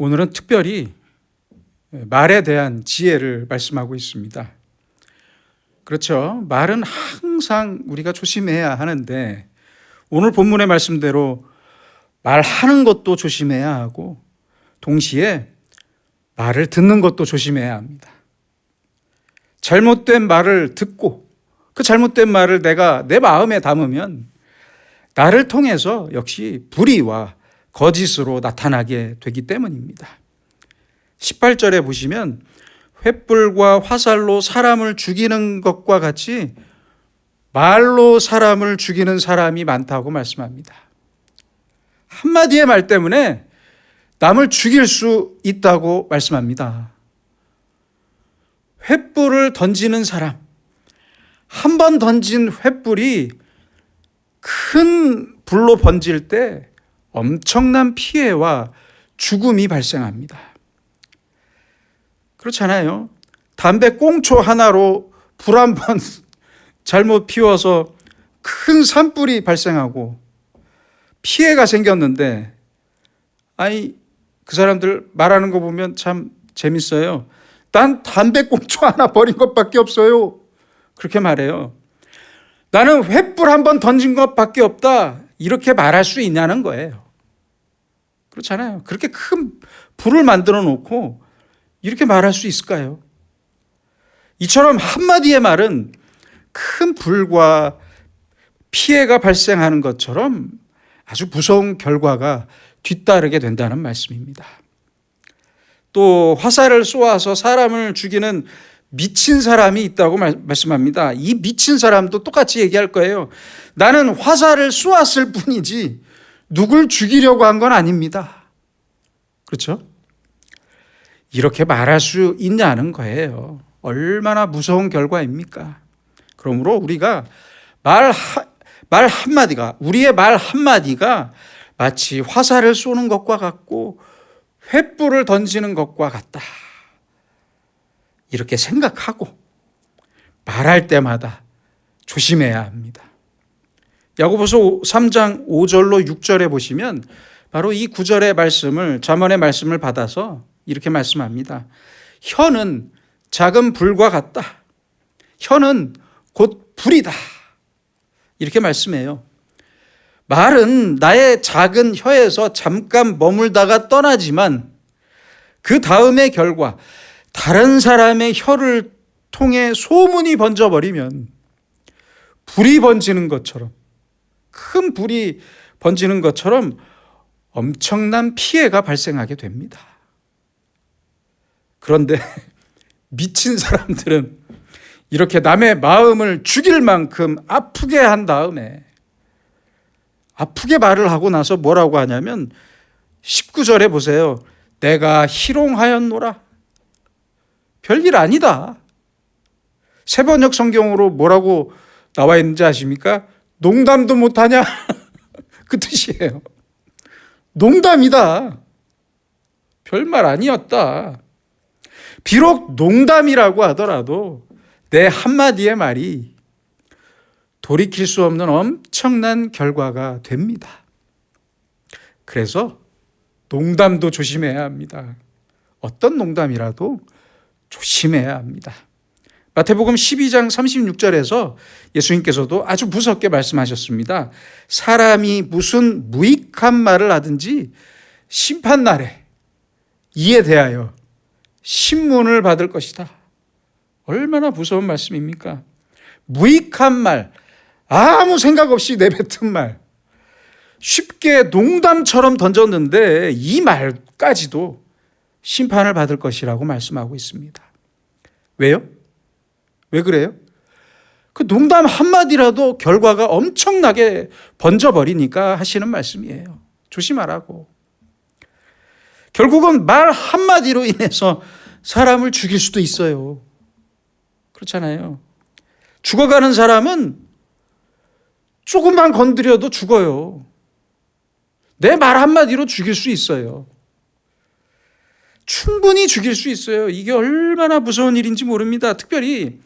오늘은 특별히 말에 대한 지혜를 말씀하고 있습니다. 그렇죠. 말은 항상 우리가 조심해야 하는데 오늘 본문의 말씀대로 말하는 것도 조심해야 하고 동시에 말을 듣는 것도 조심해야 합니다. 잘못된 말을 듣고 그 잘못된 말을 내가 내 마음에 담으면 나를 통해서 역시 불의와 거짓으로 나타나게 되기 때문입니다. 18절에 보시면 횃불과 화살로 사람을 죽이는 것과 같이 말로 사람을 죽이는 사람이 많다고 말씀합니다. 한마디의 말 때문에 남을 죽일 수 있다고 말씀합니다. 횃불을 던지는 사람, 한 번 던진 횃불이 큰 불로 번질 때 엄청난 피해와 죽음이 발생합니다. 그렇잖아요. 담배 꽁초 하나로 불 한 번 잘못 피워서 큰 산불이 발생하고 피해가 생겼는데, 그 사람들 말하는 거 보면 참 재밌어요. 난 담배 꽁초 하나 버린 것밖에 없어요. 그렇게 말해요. 나는 횃불 한 번 던진 것밖에 없다. 이렇게 말할 수 있냐는 거예요. 그렇잖아요. 그렇게 큰 불을 만들어 놓고 이렇게 말할 수 있을까요? 이처럼 한마디의 말은 큰 불과 피해가 발생하는 것처럼 아주 무서운 결과가 뒤따르게 된다는 말씀입니다. 또 화살을 쏘아서 사람을 죽이는 미친 사람이 있다고 말씀합니다. 이 미친 사람도 똑같이 얘기할 거예요. 나는 화살을 쏘았을 뿐이지 누굴 죽이려고 한 건 아닙니다. 그렇죠? 이렇게 말할 수 있냐는 거예요. 얼마나 무서운 결과입니까? 그러므로 우리가 말 한마디가, 우리의 말 한마디가 마치 화살을 쏘는 것과 같고 횃불을 던지는 것과 같다. 이렇게 생각하고 말할 때마다 조심해야 합니다. 야고보서 3장 5절로 6절에 보시면 바로 이 9절의 말씀을, 잠언의 말씀을 받아서 이렇게 말씀합니다. 혀는 작은 불과 같다. 혀는 곧 불이다. 이렇게 말씀해요. 말은 나의 작은 혀에서 잠깐 머물다가 떠나지만 그 다음의 결과, 다른 사람의 혀를 통해 소문이 번져버리면 불이 번지는 것처럼, 큰 불이 번지는 것처럼 엄청난 피해가 발생하게 됩니다. 그런데 미친 사람들은 이렇게 남의 마음을 죽일 만큼 아프게 한 다음에, 아프게 말을 하고 나서 뭐라고 하냐면 19절에 보세요. 내가 희롱하였노라. 별일 아니다. 새번역 성경으로 뭐라고 나와 있는지 아십니까? 농담도 못하냐? 그 뜻이에요. 농담이다. 별말 아니었다. 비록 농담이라고 하더라도 내 한마디의 말이 돌이킬 수 없는 엄청난 결과가 됩니다. 그래서 농담도 조심해야 합니다. 어떤 농담이라도 조심해야 합니다. 마태복음 12장 36절에서 예수님께서도 아주 무섭게 말씀하셨습니다. 사람이 무슨 무익한 말을 하든지 심판날에 이에 대하여 신문을 받을 것이다. 얼마나 무서운 말씀입니까? 무익한 말, 아무 생각 없이 내뱉은 말, 쉽게 농담처럼 던졌는데 이 말까지도 심판을 받을 것이라고 말씀하고 있습니다. 왜요? 왜 그래요? 그 농담 한마디라도 결과가 엄청나게 번져버리니까 하시는 말씀이에요. 조심하라고. 결국은 말 한마디로 인해서 사람을 죽일 수도 있어요. 그렇잖아요. 죽어가는 사람은 조금만 건드려도 죽어요. 내 말 한마디로 죽일 수 있어요. 충분히 죽일 수 있어요. 이게 얼마나 무서운 일인지 모릅니다. 특별히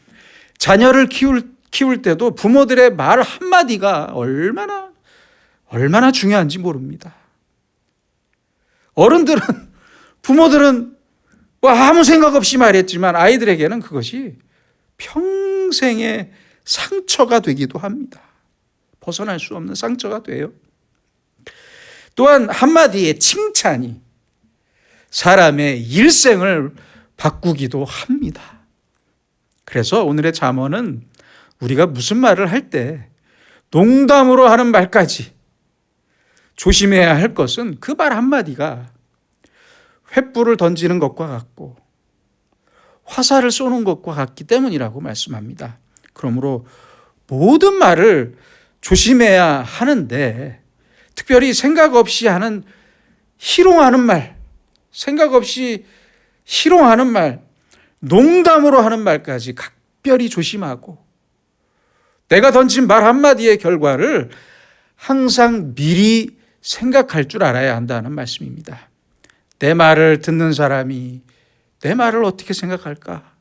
자녀를 키울 때도 부모들의 말 한마디가 얼마나 중요한지 모릅니다. 어른들은 부모들은 뭐 아무 생각 없이 말했지만 아이들에게는 그것이 평생의 상처가 되기도 합니다. 벗어날 수 없는 상처가 돼요. 또한 한마디의 칭찬이 사람의 일생을 바꾸기도 합니다. 그래서 오늘의 잠언은 우리가 무슨 말을 할 때 농담으로 하는 말까지 조심해야 할 것은 그 말 한마디가 횃불을 던지는 것과 같고 화살을 쏘는 것과 같기 때문이라고 말씀합니다. 그러므로 모든 말을 조심해야 하는데 특별히 생각 없이 하는 희롱하는 말, 생각 없이 희롱하는 말, 농담으로 하는 말까지 각별히 조심하고 내가 던진 말 한마디의 결과를 항상 미리 생각할 줄 알아야 한다는 말씀입니다. 내 말을 듣는 사람이 내 말을 어떻게 생각할까?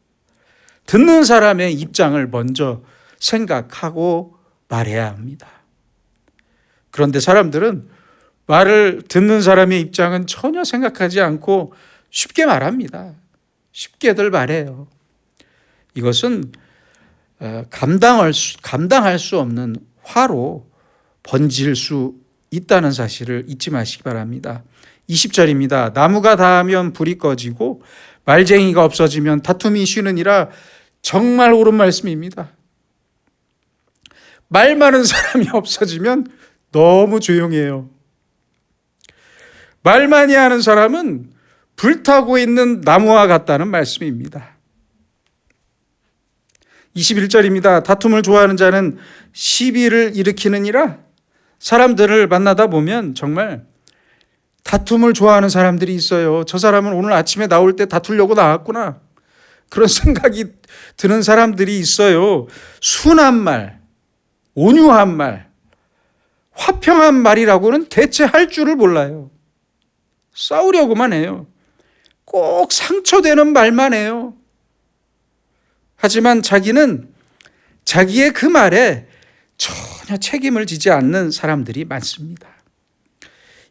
듣는 사람의 입장을 먼저 생각하고 말해야 합니다. 그런데 사람들은 말을 듣는 사람의 입장은 전혀 생각하지 않고 쉽게 말합니다. 쉽게들 말해요. 이것은 감당할 수 없는 화로 번질 수 있다는 사실을 잊지 마시기 바랍니다. 20절입니다. 나무가 닿으면 불이 꺼지고 말쟁이가 없어지면 다툼이 쉬느니라. 정말 옳은 말씀입니다. 말 많은 사람이 없어지면 너무 조용해요. 말 많이 하는 사람은 불타고 있는 나무와 같다는 말씀입니다. 21절입니다. 다툼을 좋아하는 자는 시비를 일으키느니라. 사람들을 만나다 보면 정말 다툼을 좋아하는 사람들이 있어요. 저 사람은 오늘 아침에 나올 때 다투려고 나왔구나. 그런 생각이 드는 사람들이 있어요. 순한 말, 온유한 말, 화평한 말이라고는 대체 할 줄을 몰라요. 싸우려고만 해요. 꼭 상처되는 말만 해요. 하지만 자기는 자기의 그 말에 전혀 책임을 지지 않는 사람들이 많습니다.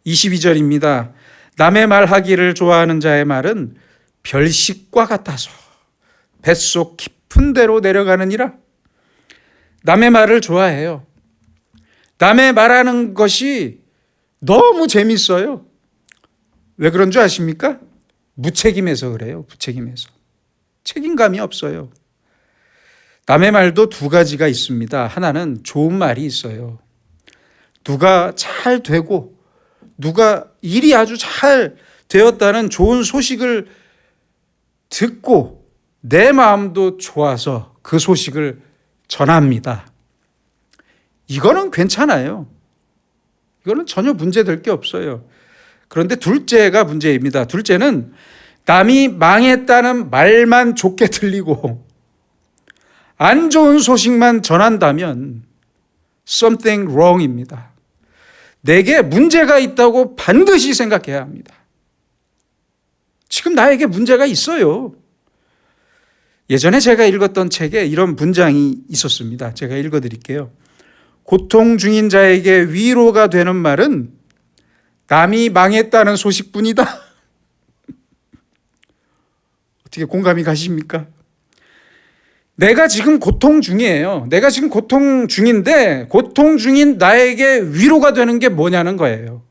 22절입니다. 남의 말하기를 좋아하는 자의 말은 별식과 같아서 뱃속 깊은 데로 내려가느니라. 남의 말을 좋아해요. 남의 말하는 것이 너무 재밌어요. 왜 그런 줄 아십니까? 무책임해서 그래요. 무책임해서. 책임감이 없어요. 남의 말도 두 가지가 있습니다. 하나는 좋은 말이 있어요. 누가 잘 되고 누가 일이 아주 잘 되었다는 좋은 소식을 듣고 내 마음도 좋아서 그 소식을 전합니다. 이거는 괜찮아요. 이거는 전혀 문제될 게 없어요. 그런데 둘째가 문제입니다. 둘째는 남이 망했다는 말만 좋게 들리고 안 좋은 소식만 전한다면 something wrong입니다. 내게 문제가 있다고 반드시 생각해야 합니다. 지금 나에게 문제가 있어요. 예전에 제가 읽었던 책에 이런 문장이 있었습니다. 제가 읽어드릴게요. 고통 중인 자에게 위로가 되는 말은 남이 망했다는 소식뿐이다. 어떻게 공감이 가십니까? 내가 지금 고통 중이에요. 내가 지금 고통 중인데 고통 중인 나에게 위로가 되는 게 뭐냐는 거예요.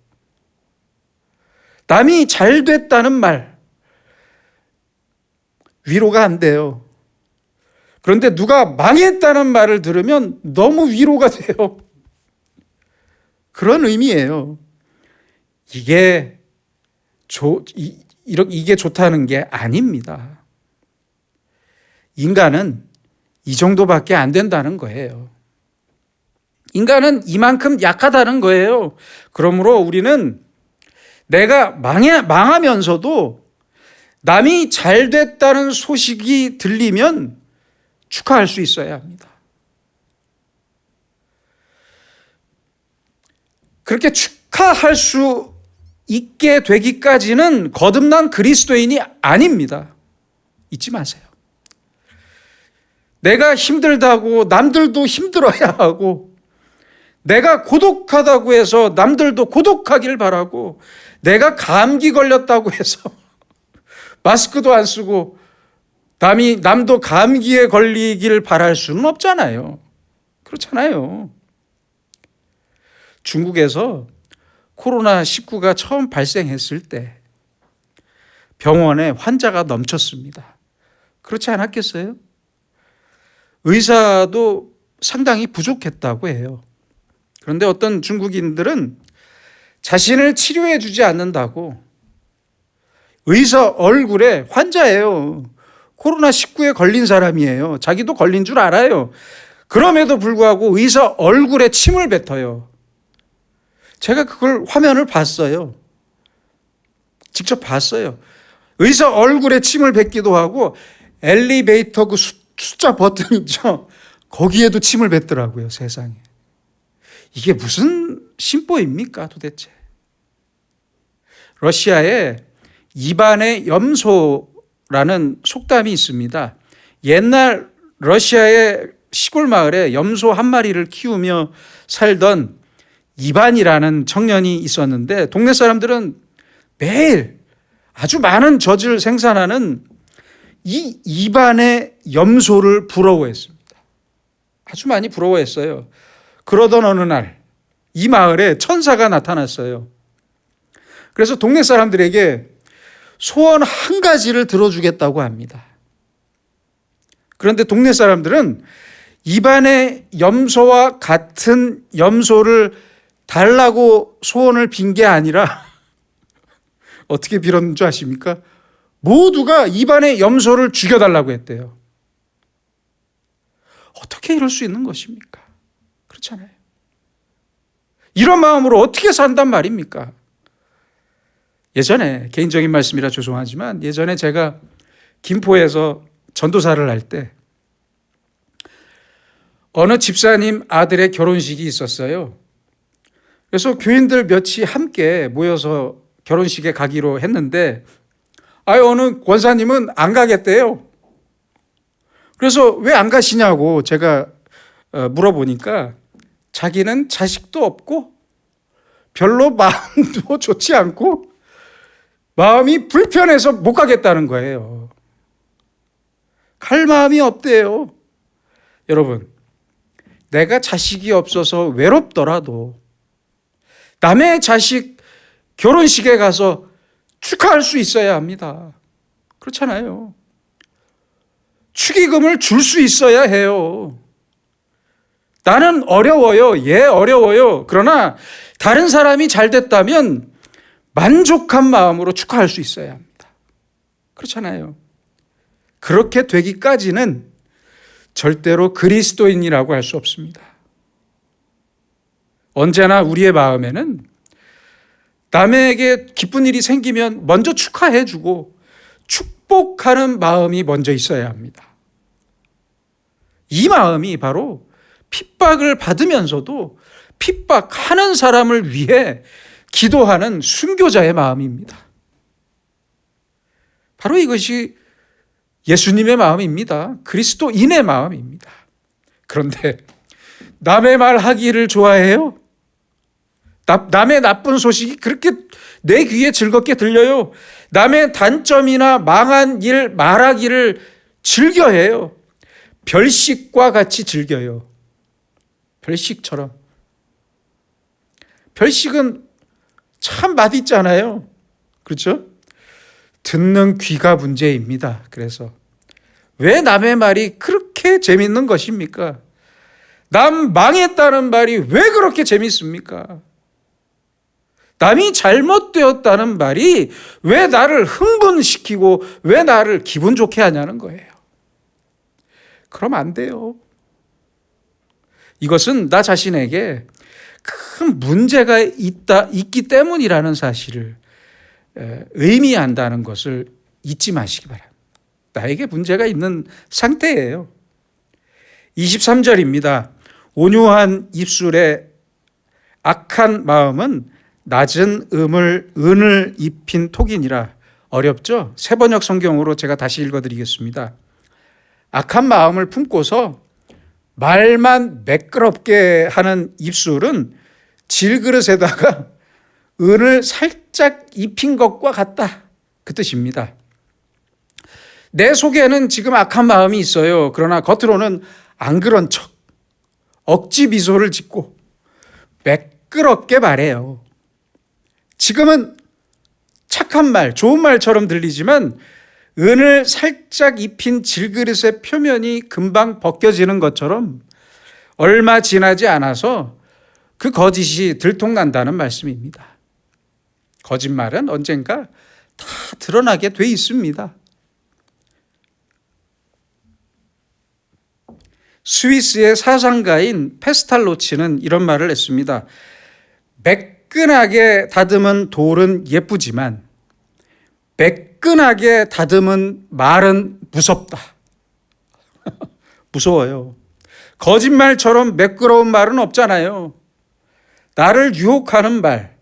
남이 잘 됐다는 말, 위로가 안 돼요. 그런데 누가 망했다는 말을 들으면 너무 위로가 돼요. 그런 의미예요. 이게 좋다는 게 아닙니다. 인간은 이 정도밖에 안 된다는 거예요. 인간은 이만큼 약하다는 거예요. 그러므로 우리는 내가 망하면서도 남이 잘 됐다는 소식이 들리면 축하할 수 있어야 합니다. 그렇게 축하할 수 있게 되기까지는 거듭난 그리스도인이 아닙니다. 잊지 마세요. 내가 힘들다고 남들도 힘들어야 하고, 내가 고독하다고 해서 남들도 고독하길 바라고, 내가 감기 걸렸다고 해서 마스크도 안 쓰고 남도 감기에 걸리길 바랄 수는 없잖아요. 그렇잖아요. 중국에서 코로나19가 처음 발생했을 때 병원에 환자가 넘쳤습니다. 그렇지 않았겠어요? 의사도 상당히 부족했다고 해요. 그런데 어떤 중국인들은 자신을 치료해 주지 않는다고 의사 얼굴에, 환자예요, 코로나19에 걸린 사람이에요, 자기도 걸린 줄 알아요. 그럼에도 불구하고 의사 얼굴에 침을 뱉어요. 제가 그걸 화면을 봤어요. 직접 봤어요. 의사 얼굴에 침을 뱉기도 하고 엘리베이터 그 숫자 버튼 있죠, 거기에도 침을 뱉더라고요. 세상에, 이게 무슨 심보입니까 도대체. 러시아에 입안의 염소라는 속담이 있습니다. 옛날 러시아의 시골 마을에 염소 한 마리를 키우며 살던 이반이라는 청년이 있었는데, 동네 사람들은 매일 아주 많은 젖을 생산하는 이 이반의 염소를 부러워했습니다. 아주 많이 부러워했어요. 그러던 어느 날 이 마을에 천사가 나타났어요. 그래서 동네 사람들에게 소원 한 가지를 들어주겠다고 합니다. 그런데 동네 사람들은 입안의 염소와 같은 염소를 달라고 소원을 빈 게 아니라 어떻게 빌었는 줄 아십니까? 모두가 입안의 염소를 죽여달라고 했대요. 어떻게 이럴 수 있는 것입니까? 그렇잖아요. 이런 마음으로 어떻게 산단 말입니까? 예전에, 개인적인 말씀이라 죄송하지만 예전에 제가 김포에서 전도사를 할 때 어느 집사님 아들의 결혼식이 있었어요. 그래서 교인들 몇이 함께 모여서 결혼식에 가기로 했는데 어느 권사님은 안 가겠대요. 그래서 왜 안 가시냐고 제가 물어보니까 자기는 자식도 없고 별로 마음도 좋지 않고 마음이 불편해서 못 가겠다는 거예요. 갈 마음이 없대요. 여러분, 내가 자식이 없어서 외롭더라도 남의 자식 결혼식에 가서 축하할 수 있어야 합니다. 그렇잖아요. 축의금을 줄 수 있어야 해요. 나는 어려워요. 어려워요. 그러나 다른 사람이 잘 됐다면 만족한 마음으로 축하할 수 있어야 합니다. 그렇잖아요. 그렇게 되기까지는 절대로 그리스도인이라고 할 수 없습니다. 언제나 우리의 마음에는 남에게 기쁜 일이 생기면 먼저 축하해주고 축복하는 마음이 먼저 있어야 합니다. 이 마음이 바로 핍박을 받으면서도 핍박하는 사람을 위해 기도하는 순교자의 마음입니다. 바로 이것이 예수님의 마음입니다. 그리스도인의 마음입니다. 그런데 남의 말 하기를 좋아해요? 남의 나쁜 소식이 그렇게 내 귀에 즐겁게 들려요? 남의 단점이나 망한 일 말하기를 즐겨해요. 별식과 같이 즐겨요. 별식처럼. 별식은 참 맛있잖아요. 그렇죠? 듣는 귀가 문제입니다. 그래서 왜 남의 말이 그렇게 재밌는 것입니까? 남 망했다는 말이 왜 그렇게 재밌습니까? 남이 잘못되었다는 말이 왜 나를 흥분시키고 왜 나를 기분 좋게 하냐는 거예요. 그럼 안 돼요. 이것은 나 자신에게 큰 문제가 있기 때문이라는 사실을 의미한다는 것을 잊지 마시기 바랍니다. 나에게 문제가 있는 상태예요. 23절입니다. 온유한 입술에 악한 마음은 낮은 은을 입힌 톡이니라. 어렵죠? 새번역 성경으로 제가 다시 읽어드리겠습니다. 악한 마음을 품고서 말만 매끄럽게 하는 입술은 질그릇에다가 은을 살짝 입힌 것과 같다. 그 뜻입니다. 내 속에는 지금 악한 마음이 있어요. 그러나 겉으로는 안 그런 척, 억지 미소를 짓고 매끄럽게 말해요. 지금은 착한 말, 좋은 말처럼 들리지만 은을 살짝 입힌 질그릇의 표면이 금방 벗겨지는 것처럼 얼마 지나지 않아서 그 거짓이 들통난다는 말씀입니다. 거짓말은 언젠가 다 드러나게 돼 있습니다. 스위스의 사상가인 페스탈로치는 이런 말을 했습니다. 매끈하게 다듬은 돌은 예쁘지만 매끈하게 다듬은 말은 무섭다. 무서워요. 거짓말처럼 매끄러운 말은 없잖아요. 나를 유혹하는 말,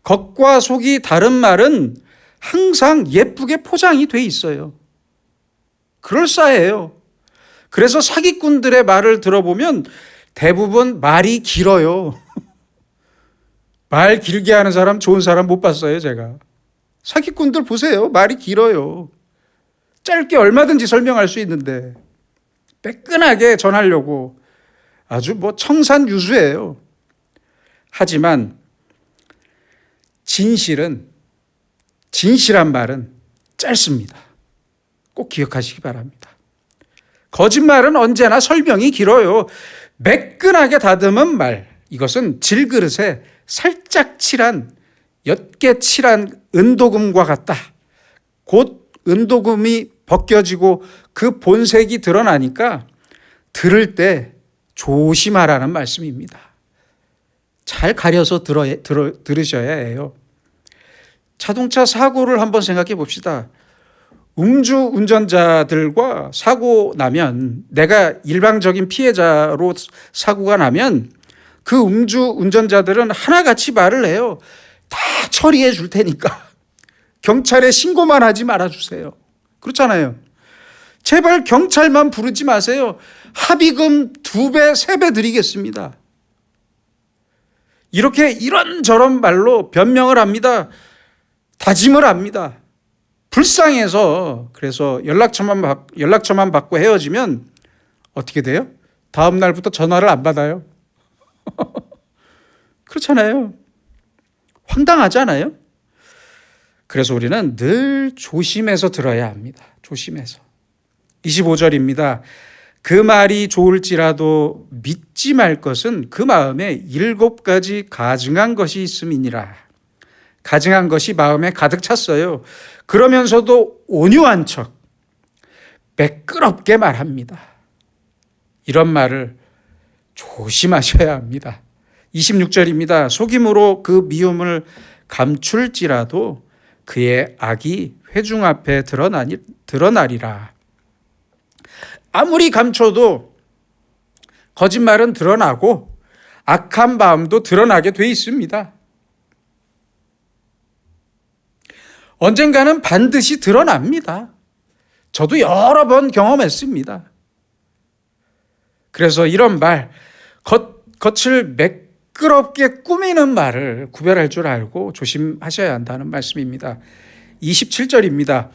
겉과 속이 다른 말은 항상 예쁘게 포장이 돼 있어요. 그럴싸해요. 그래서 사기꾼들의 말을 들어보면 대부분 말이 길어요. 말 길게 하는 사람, 좋은 사람 못 봤어요, 제가. 사기꾼들 보세요. 말이 길어요. 짧게 얼마든지 설명할 수 있는데 매끈하게 전하려고 아주 청산유수예요. 하지만 진실한 말은 짧습니다. 꼭 기억하시기 바랍니다. 거짓말은 언제나 설명이 길어요. 매끈하게 다듬은 말, 이것은 질그릇에 살짝 칠한, 옅게 칠한 은도금과 같다. 곧 은도금이 벗겨지고 그 본색이 드러나니까 들을 때 조심하라는 말씀입니다. 잘 가려서 들으셔야 해요. 자동차 사고를 한번 생각해 봅시다. 음주 운전자들과 사고 나면, 내가 일방적인 피해자로 사고가 나면 그 음주 운전자들은 하나같이 말을 해요. 다 처리해 줄 테니까 경찰에 신고만 하지 말아주세요. 그렇잖아요. 제발 경찰만 부르지 마세요. 합의금 2배, 3배 드리겠습니다. 이렇게 이런저런 말로 변명을 합니다. 다짐을 합니다. 불쌍해서. 그래서 연락처만 받고 헤어지면 어떻게 돼요? 다음 날부터 전화를 안 받아요. 그렇잖아요. 황당하지 않아요? 그래서 우리는 늘 조심해서 들어야 합니다. 조심해서. 25절입니다. 그 말이 좋을지라도 믿지 말 것은 그 마음에 7가지 가증한 것이 있음이니라. 가증한 것이 마음에 가득 찼어요. 그러면서도 온유한 척 매끄럽게 말합니다. 이런 말을 조심하셔야 합니다. 26절입니다. 속임으로 그 미움을 감출지라도 그의 악이 회중 앞에 드러나리라. 아무리 감춰도 거짓말은 드러나고 악한 마음도 드러나게 돼 있습니다. 언젠가는 반드시 드러납니다. 저도 여러 번 경험했습니다. 그래서 이런 말, 겉을 매끄럽게 꾸미는 말을 구별할 줄 알고 조심하셔야 한다는 말씀입니다. 27절입니다.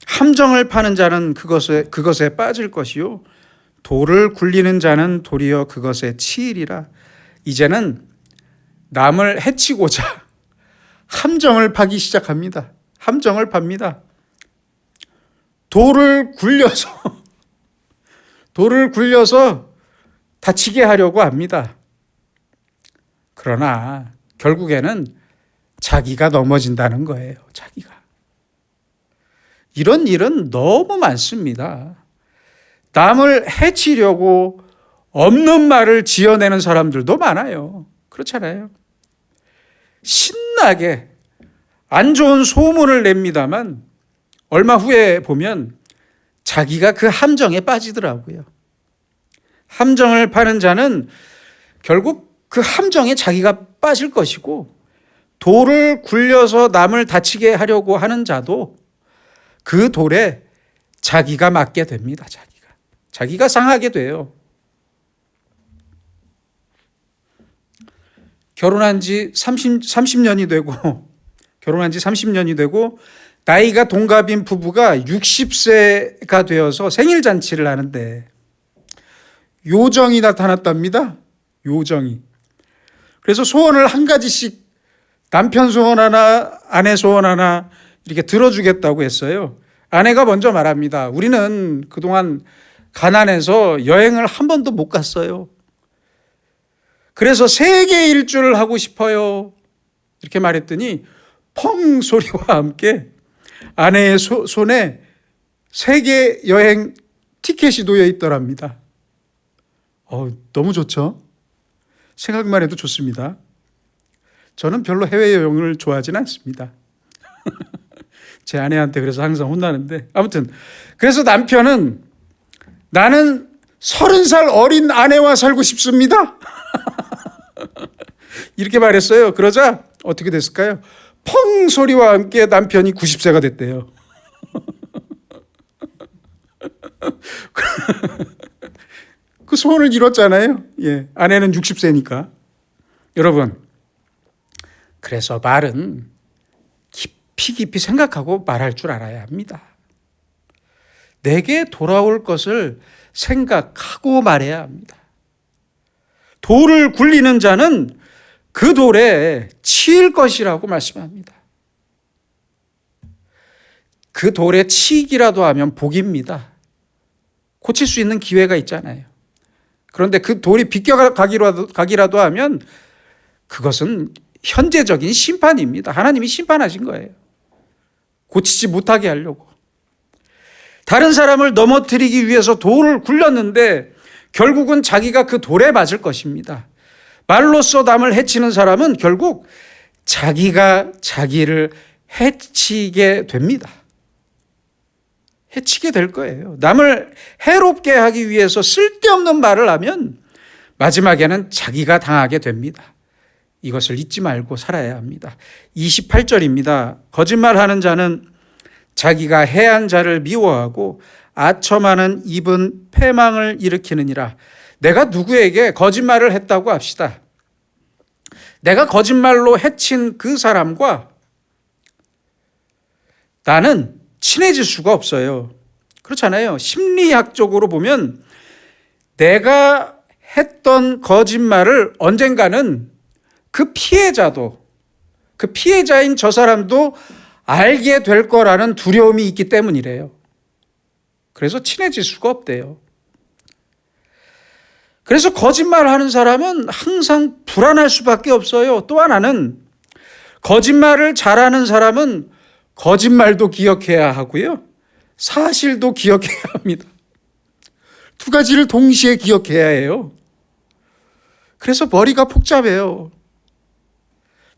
함정을 파는 자는 그것에 빠질 것이요 돌을 굴리는 자는 도리어 그것에 치이리라. 이제는 남을 해치고자 함정을 파기 시작합니다. 함정을 팝니다. 돌을 굴려서 다치게 하려고 합니다. 그러나 결국에는 자기가 넘어진다는 거예요. 자기가. 이런 일은 너무 많습니다. 남을 해치려고 없는 말을 지어내는 사람들도 많아요. 그렇잖아요. 신나게 안 좋은 소문을 냅니다만 얼마 후에 보면 자기가 그 함정에 빠지더라고요. 함정을 파는 자는 결국 그 함정에 자기가 빠질 것이고, 돌을 굴려서 남을 다치게 하려고 하는 자도 그 돌에 자기가 맞게 됩니다. 자기가 상하게 돼요. 결혼한 지 30년이 되고 나이가 동갑인 부부가 60세가 되어서 생일 잔치를 하는데 요정이 나타났답니다. 요정이. 그래서 소원을 한 가지씩 남편 소원 하나, 아내 소원 하나 이렇게 들어주겠다고 했어요. 아내가 먼저 말합니다. 우리는 그동안 가난해서 여행을 한 번도 못 갔어요. 그래서 세계 일주를 하고 싶어요. 이렇게 말했더니 펑 소리와 함께 아내의 손에 세계 여행 티켓이 놓여 있더랍니다. 너무 좋죠? 생각만 해도 좋습니다. 저는 별로 해외여행을 좋아하지는 않습니다. 제 아내한테 그래서 항상 혼나는데, 아무튼 그래서 남편은 나는 30살 어린 아내와 살고 싶습니다. 이렇게 말했어요. 그러자 어떻게 됐을까요? 펑 소리와 함께 남편이 90세가 됐대요. 그 소원을 이뤘잖아요. 예, 아내는 60세니까. 여러분, 그래서 말은 깊이 생각하고 말할 줄 알아야 합니다. 내게 돌아올 것을 생각하고 말해야 합니다. 돌을 굴리는 자는 그 돌에 치일 것이라고 말씀합니다. 그 돌에 치이기라도 하면 복입니다. 고칠 수 있는 기회가 있잖아요. 그런데 그 돌이 비껴가기라도 하면 그것은 현재적인 심판입니다. 하나님이 심판하신 거예요. 고치지 못하게 하려고. 다른 사람을 넘어뜨리기 위해서 돌을 굴렸는데 결국은 자기가 그 돌에 맞을 것입니다. 말로써 남을 해치는 사람은 결국 자기가 자기를 해치게 됩니다. 해치게 될 거예요. 남을 해롭게 하기 위해서 쓸데없는 말을 하면 마지막에는 자기가 당하게 됩니다. 이것을 잊지 말고 살아야 합니다. 28절입니다. 거짓말하는 자는 자기가 해한 자를 미워하고 아첨하는 입은 패망을 일으키느니라. 내가 누구에게 거짓말을 했다고 합시다. 내가 거짓말로 해친 그 사람과 나는 친해질 수가 없어요. 그렇잖아요. 심리학적으로 보면 내가 했던 거짓말을 언젠가는 그 피해자도, 그 피해자인 저 사람도 알게 될 거라는 두려움이 있기 때문이래요. 그래서 친해질 수가 없대요. 그래서 거짓말하는 사람은 항상 불안할 수밖에 없어요. 또 하나는 거짓말을 잘하는 사람은 거짓말도 기억해야 하고요. 사실도 기억해야 합니다. 두 가지를 동시에 기억해야 해요. 그래서 머리가 복잡해요.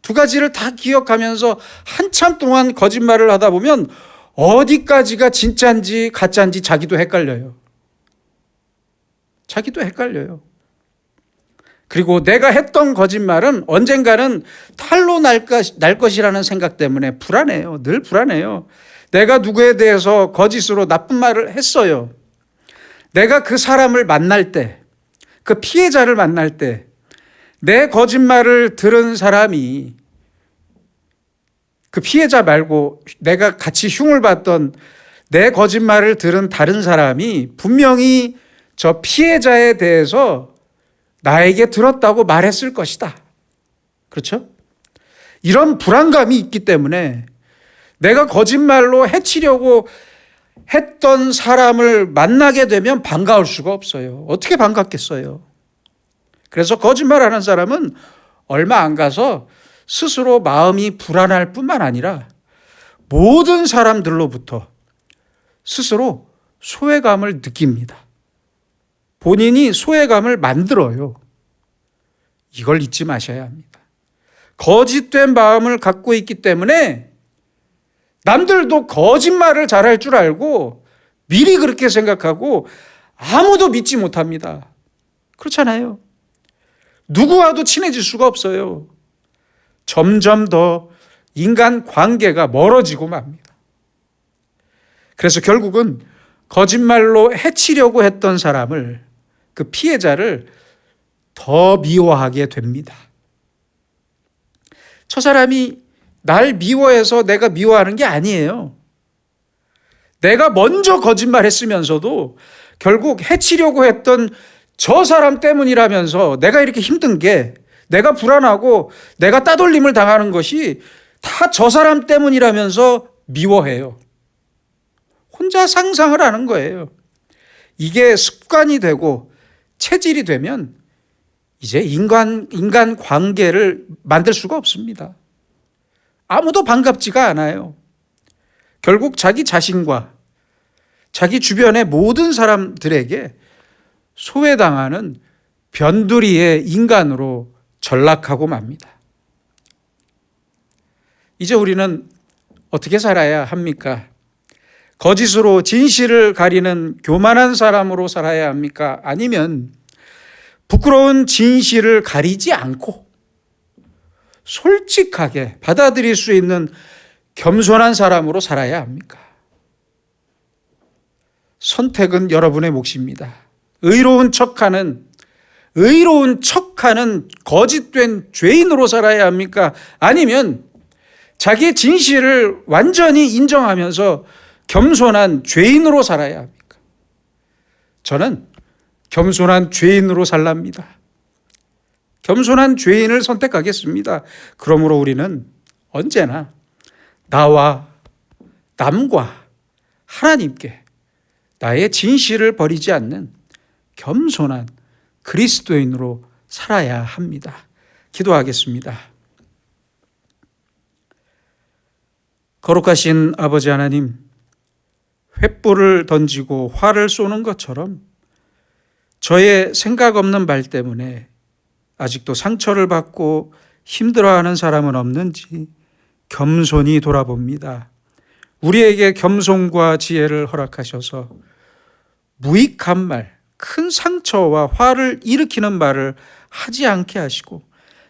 두 가지를 다 기억하면서 한참 동안 거짓말을 하다 보면 어디까지가 진짜인지 가짜인지 자기도 헷갈려요. 자기도 헷갈려요. 그리고 내가 했던 거짓말은 언젠가는 탈로 날 것이라는 생각 때문에 불안해요. 늘 불안해요. 내가 누구에 대해서 거짓으로 나쁜 말을 했어요. 내가 그 사람을 만날 때, 그 피해자를 만날 때 내 거짓말을 들은 사람이 그 피해자 말고 내가 같이 흉을 봤던 내 거짓말을 들은 다른 사람이 분명히 저 피해자에 대해서 나에게 들었다고 말했을 것이다. 그렇죠? 이런 불안감이 있기 때문에 내가 거짓말로 해치려고 했던 사람을 만나게 되면 반가울 수가 없어요. 어떻게 반갑겠어요? 그래서 거짓말하는 사람은 얼마 안 가서 스스로 마음이 불안할 뿐만 아니라 모든 사람들로부터 스스로 소외감을 느낍니다. 본인이 소외감을 만들어요. 이걸 잊지 마셔야 합니다. 거짓된 마음을 갖고 있기 때문에 남들도 거짓말을 잘할 줄 알고 미리 그렇게 생각하고 아무도 믿지 못합니다. 그렇잖아요. 누구와도 친해질 수가 없어요. 점점 더 인간 관계가 멀어지고 맙니다. 그래서 결국은 거짓말로 해치려고 했던 사람을, 그 피해자를 더 미워하게 됩니다. 저 사람이 날 미워해서 내가 미워하는 게 아니에요. 내가 먼저 거짓말했으면서도 결국 해치려고 했던 저 사람 때문이라면서 내가 이렇게 힘든 게, 내가 불안하고 내가 따돌림을 당하는 것이 다 저 사람 때문이라면서 미워해요. 혼자 상상을 하는 거예요. 이게 습관이 되고 체질이 되면 이제 인간 관계를 만들 수가 없습니다. 아무도 반갑지가 않아요. 결국 자기 자신과 자기 주변의 모든 사람들에게 소외당하는 변두리의 인간으로 전락하고 맙니다. 이제 우리는 어떻게 살아야 합니까? 거짓으로 진실을 가리는 교만한 사람으로 살아야 합니까? 아니면 부끄러운 진실을 가리지 않고 솔직하게 받아들일 수 있는 겸손한 사람으로 살아야 합니까? 선택은 여러분의 몫입니다. 의로운 척하는 거짓된 죄인으로 살아야 합니까? 아니면 자기의 진실을 완전히 인정하면서 겸손한 죄인으로 살아야 합니까? 저는 겸손한 죄인으로 살랍니다. 겸손한 죄인을 선택하겠습니다. 그러므로 우리는 언제나 나와 남과 하나님께 나의 진실을 버리지 않는 겸손한 그리스도인으로 살아야 합니다. 기도하겠습니다. 거룩하신 아버지 하나님, 횃불을 던지고 활을 쏘는 것처럼 저의 생각 없는 말 때문에 아직도 상처를 받고 힘들어하는 사람은 없는지 겸손히 돌아봅니다. 우리에게 겸손과 지혜를 허락하셔서 무익한 말, 큰 상처와 화를 일으키는 말을 하지 않게 하시고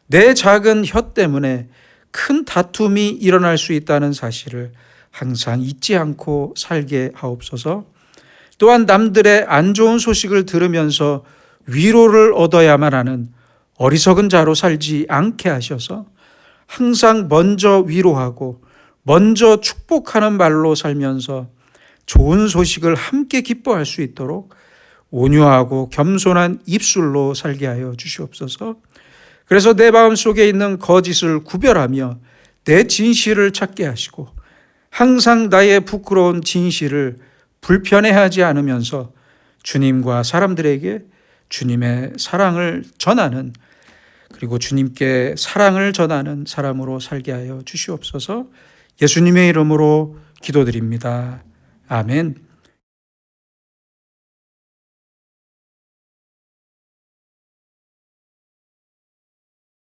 내 작은 혀 때문에 큰 다툼이 일어날 수 있다는 사실을 항상 잊지 않고 살게 하옵소서. 또한 남들의 안 좋은 소식을 들으면서 위로를 얻어야만 하는 어리석은 자로 살지 않게 하셔서 항상 먼저 위로하고 먼저 축복하는 말로 살면서 좋은 소식을 함께 기뻐할 수 있도록 온유하고 겸손한 입술로 살게 하여 주시옵소서. 그래서 내 마음속에 있는 거짓을 구별하며 내 진실을 찾게 하시고 항상 나의 부끄러운 진실을 불편해하지 않으면서 주님과 사람들에게 주님의 사랑을 전하는, 그리고 주님께 사랑을 전하는 사람으로 살게 하여 주시옵소서. 예수님의 이름으로 기도드립니다. 아멘.